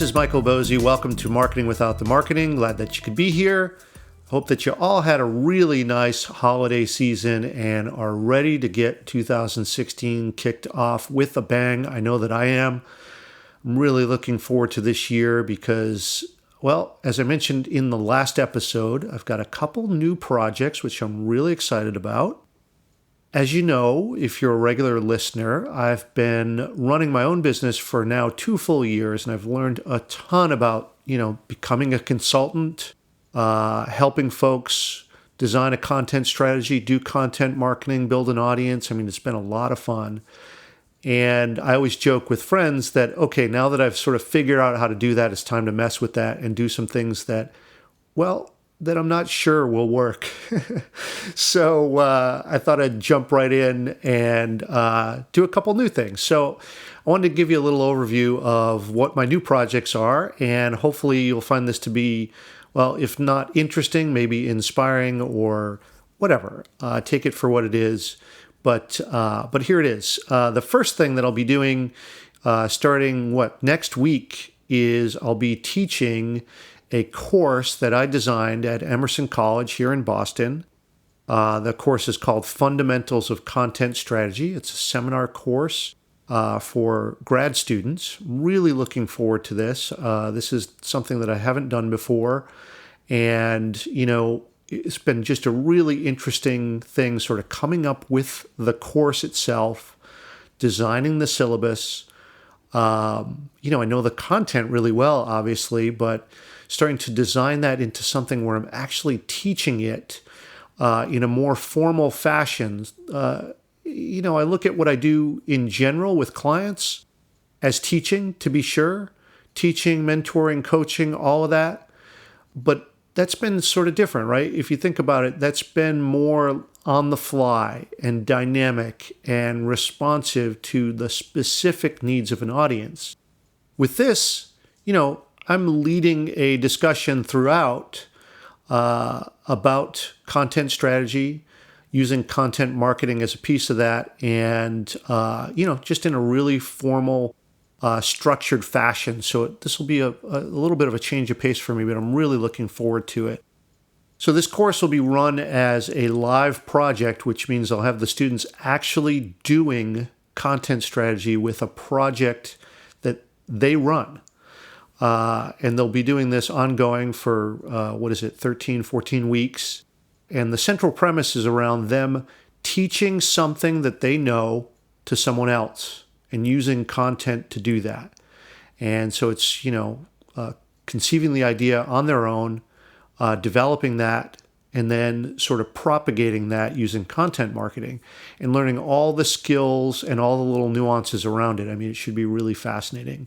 is Michael Bosey. Welcome to Marketing Without the Marketing. Glad that you could be here. Hope that you all had a really nice holiday season and are ready to get 2016 kicked off with a bang. I know that I am. I'm really looking forward to this year because, well, as I mentioned in the last episode, I've got a couple new projects which I'm really excited about. As you know, if you're a regular listener, I've been running my own business for now 2 full years, and I've learned a ton about, becoming a consultant, helping folks design a content strategy, do content marketing, build an audience. It's been a lot of fun. And I always joke with friends that, okay, now that I've sort of figured out how to do that, it's time to mess with that and do some things that I'm not sure will work. So I thought I'd jump right in and do a couple new things. So I wanted to give you a little overview of what my new projects are, and hopefully you'll find this to be, well, if not interesting, maybe inspiring or whatever. Take it for what it is. But here it is. The first thing that I'll be doing starting next week is I'll be teaching a course that I designed at Emerson College here in Boston. The course is called Fundamentals of Content Strategy. It's a seminar course for grad students. Really looking forward to this. This is something that I haven't done before. And, it's been just a really interesting thing sort of coming up with the course itself, designing the syllabus. I know the content really well, obviously, but starting to design that into something where I'm actually teaching it in a more formal fashion. I look at what I do in general with clients as teaching, to be sure, teaching, mentoring, coaching, all of that. But that's been sort of different, right? If you think about it, that's been more on the fly and dynamic and responsive to the specific needs of an audience. With this, I'm leading a discussion throughout about content strategy, using content marketing as a piece of that, and, just in a really formal, structured fashion. So this will be a little bit of a change of pace for me, but I'm really looking forward to it. So this course will be run as a live project, which means I'll have the students actually doing content strategy with a project that they run. And they'll be doing this ongoing for, 13, 14 weeks. And the central premise is around them teaching something that they know to someone else and using content to do that. And so it's, conceiving the idea on their own, developing that, and then sort of propagating that using content marketing and learning all the skills and all the little nuances around it. It should be really fascinating.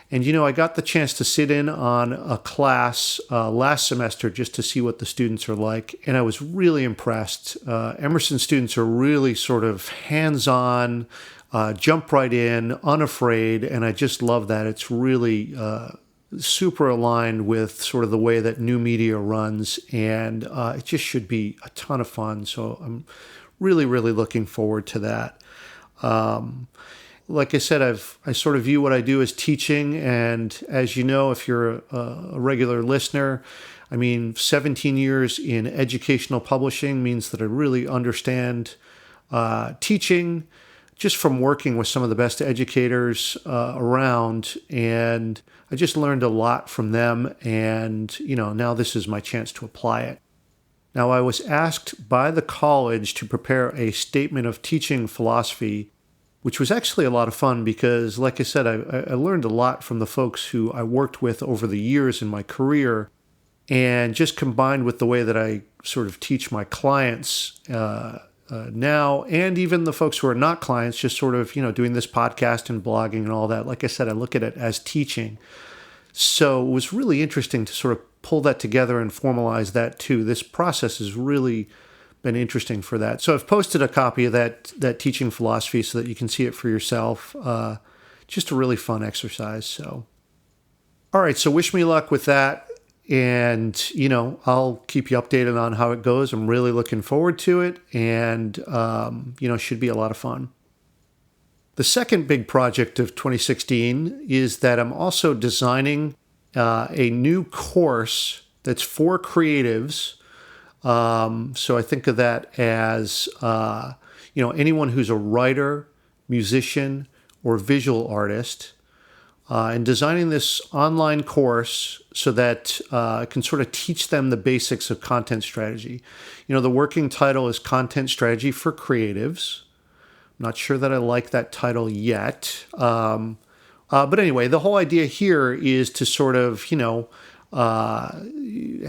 And, I got the chance to sit in on a class last semester just to see what the students are like. And I was really impressed. Emerson students are really sort of hands-on, jump right in, unafraid. And I just love that. It's really super aligned with sort of the way that new media runs. And it just should be a ton of fun. So I'm really, really looking forward to that. Like I said, I sort of view what I do as teaching. And as you know, if you're a regular listener, 17 years in educational publishing means that I really understand teaching just from working with some of the best educators around. And I just learned a lot from them. And, now this is my chance to apply it. Now, I was asked by the college to prepare a statement of teaching philosophy, which was actually a lot of fun because, like I said, I learned a lot from the folks who I worked with over the years in my career, and just combined with the way that I sort of teach my clients now, and even the folks who are not clients, just sort of, doing this podcast and blogging and all that. Like I said, I look at it as teaching. So it was really interesting to sort of pull that together and formalize that too. This process has really been interesting for that. So I've posted a copy of that teaching philosophy so that you can see it for yourself. Just a really fun exercise. So, all right. So wish me luck with that. And, I'll keep you updated on how it goes. I'm really looking forward to it. And, should be a lot of fun. The second big project of 2016 is that I'm also designing a new course that's for creatives. So I think of that as, anyone who's a writer, musician, or visual artist, and designing this online course so that it can sort of teach them the basics of content strategy. The working title is Content Strategy for Creatives. I'm not sure that I like that title yet. But anyway, the whole idea here is to sort of,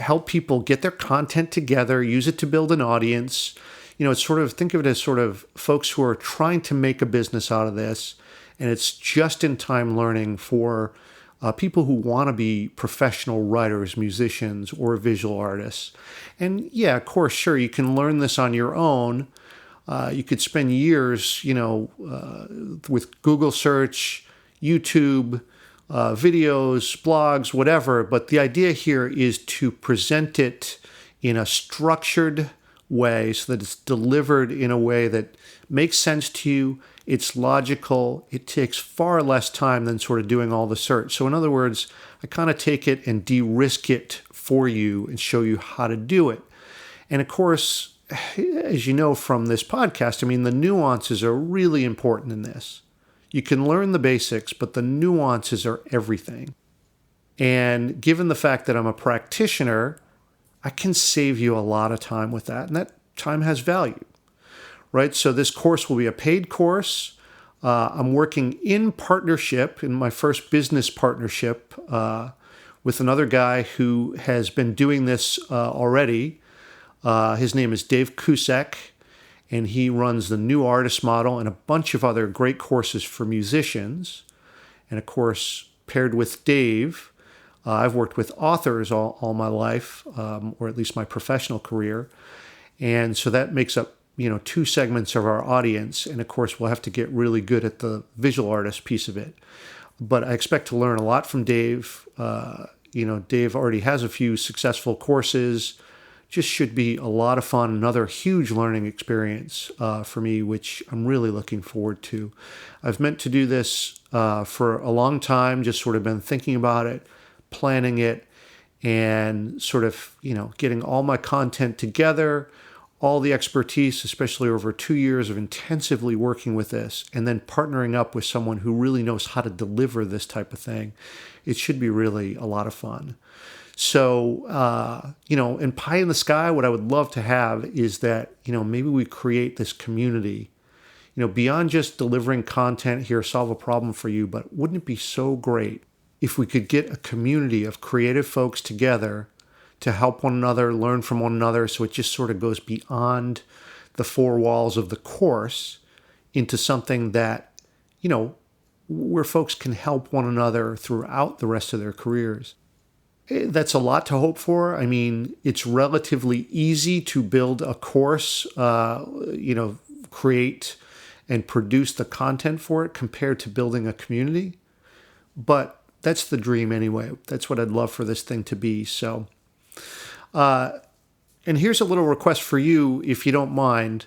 help people get their content together, use it to build an audience. It's sort of, think of it as sort of folks who are trying to make a business out of this. And it's just-in-time learning for people who want to be professional writers, musicians, or visual artists. And yeah, of course, sure, you can learn this on your own. You could spend years, with Google search, YouTube, videos, blogs, whatever. But the idea here is to present it in a structured way so that it's delivered in a way that makes sense to you. It's logical. It takes far less time than sort of doing all the search. So in other words, I kind of take it and de-risk it for you and show you how to do it. And of course, as you know from this podcast, the nuances are really important in this. You can learn the basics, but the nuances are everything. And given the fact that I'm a practitioner, I can save you a lot of time with that. And that time has value, right? So this course will be a paid course. I'm working in partnership, in my first business partnership, with another guy who has been doing this already. His name is Dave Kusek, and he runs the New Artist Model and a bunch of other great courses for musicians. And of course, paired with Dave, I've worked with authors all my life, or at least my professional career. And so that makes up, two segments of our audience. And of course, we'll have to get really good at the visual artist piece of it. But I expect to learn a lot from Dave. Dave already has a few successful courses. Just should be a lot of fun. Another huge learning experience for me, which I'm really looking forward to. I've meant to do this for a long time, just sort of been thinking about it, planning it, and sort of, getting all my content together, all the expertise, especially over 2 years of intensively working with this, and then partnering up with someone who really knows how to deliver this type of thing. It should be really a lot of fun. So, in pie in the sky, what I would love to have is that, maybe we create this community, beyond just delivering content here, solve a problem for you, but wouldn't it be so great if we could get a community of creative folks together to help one another, learn from one another, so it just sort of goes beyond the four walls of the course into something that, where folks can help one another throughout the rest of their careers. That's a lot to hope for. It's relatively easy to build a course, create and produce the content for it compared to building a community. But that's the dream anyway. That's what I'd love for this thing to be. So, and here's a little request for you, if you don't mind.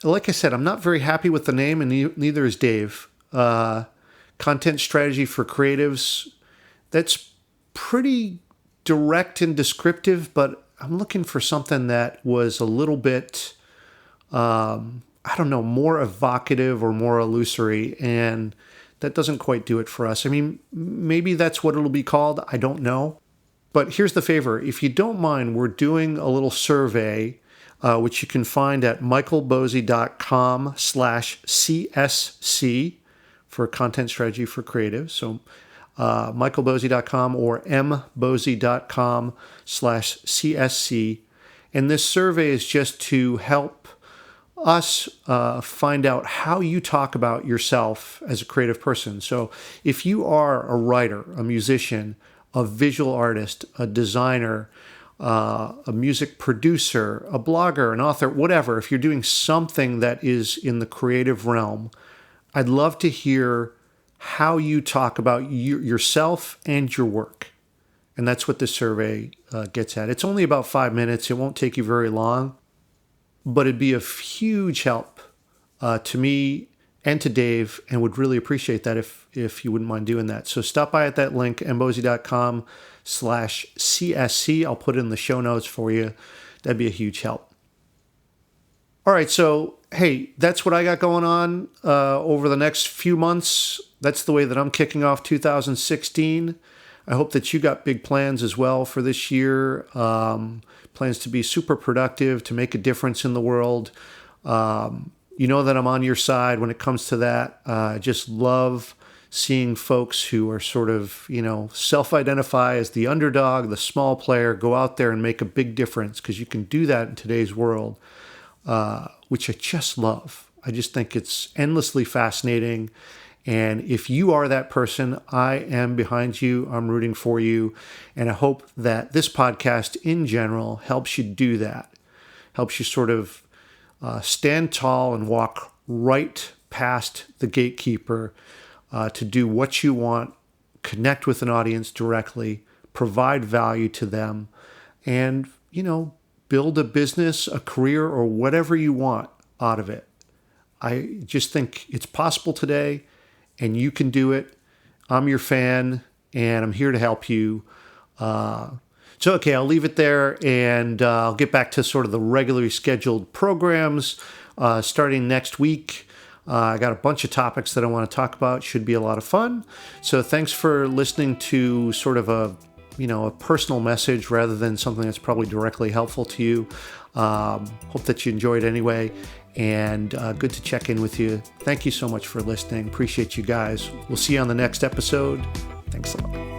Like I said, I'm not very happy with the name, and neither is Dave. Content Strategy for Creatives. That's pretty direct and descriptive, but I'm looking for something that was a little bit, more evocative or more illusory, and that doesn't quite do it for us. Maybe that's what it'll be called. I don't know. But here's the favor. If you don't mind, we're doing a little survey, which you can find at michaelbosey.com/CSC for Content Strategy for Creatives. So michaelbosey.com or mbosey.com/CSC. And this survey is just to help us find out how you talk about yourself as a creative person. So if you are a writer, a musician, a visual artist, a designer, a music producer, a blogger, an author, whatever, if you're doing something that is in the creative realm, I'd love to hear how you talk about yourself and your work. And that's what this survey gets at. It's only about 5 minutes. It won't take you very long, but it'd be a huge help to me and to Dave, and would really appreciate that if you wouldn't mind doing that. So stop by at that link, mbosey.com/CSC. I'll put it in the show notes for you. That'd be a huge help. All right, so hey, that's what I got going on over the next few months. That's the way that I'm kicking off 2016. I hope that you got big plans as well for this year. Plans to be super productive, to make a difference in the world. You know that I'm on your side when it comes to that. I just love seeing folks who are sort of, self-identify as the underdog, the small player, go out there and make a big difference, because you can do that in today's world, which I just love. I just think it's endlessly fascinating. And if you are that person, I am behind you. I'm rooting for you. And I hope that this podcast in general helps you do that, helps you sort of stand tall and walk right past the gatekeeper to do what you want, connect with an audience directly, provide value to them, and, build a business, a career, or whatever you want out of it. I just think it's possible today, and you can do it. I'm your fan, and I'm here to help you. Okay, I'll leave it there, and I'll get back to sort of the regularly scheduled programs starting next week. I got a bunch of topics that I want to talk about. Should be a lot of fun. So thanks for listening to sort of a personal message rather than something that's probably directly helpful to you. Hope that you enjoyed anyway, and good to check in with you. Thank you so much for listening. Appreciate you guys. We'll see you on the next episode. Thanks a lot.